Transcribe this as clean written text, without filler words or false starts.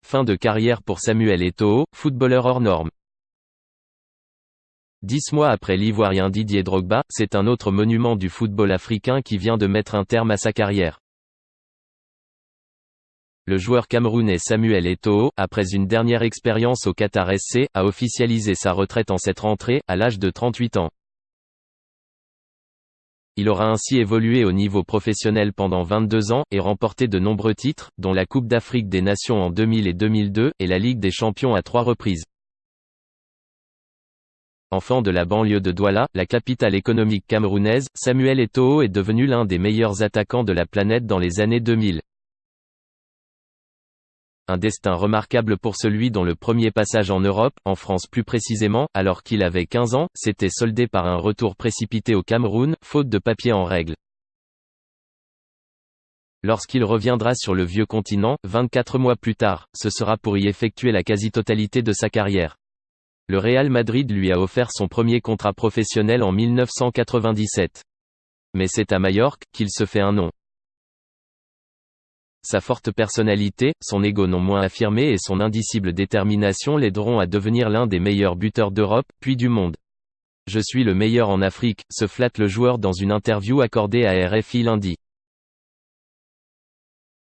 Fin de carrière pour Samuel Eto'o, footballeur hors norme. 10 mois après l'Ivoirien Didier Drogba, c'est un autre monument du football africain qui vient de mettre un terme à sa carrière. Le joueur camerounais Samuel Eto'o, après une dernière expérience au Qatar SC, a officialisé sa retraite en cette rentrée, à l'âge de 38 ans. Il aura ainsi évolué au niveau professionnel pendant 22 ans, et remporté de nombreux titres, dont la Coupe d'Afrique des Nations en 2000 et 2002, et la Ligue des Champions à 3 reprises. Enfant de la banlieue de Douala, la capitale économique camerounaise, Samuel Eto'o est devenu l'un des meilleurs attaquants de la planète dans les années 2000. Un destin remarquable pour celui dont le premier passage en Europe, en France plus précisément, alors qu'il avait 15 ans, s'était soldé par un retour précipité au Cameroun, faute de papier en règle. Lorsqu'il reviendra sur le vieux continent, 24 mois plus tard, ce sera pour y effectuer la quasi-totalité de sa carrière. Le Real Madrid lui a offert son premier contrat professionnel en 1997. Mais c'est à Majorque qu'il se fait un nom. Sa forte personnalité, son ego non moins affirmé et son indicible détermination l'aideront à devenir l'un des meilleurs buteurs d'Europe, puis du monde. Je suis le meilleur en Afrique, se flatte le joueur dans une interview accordée à RFI lundi.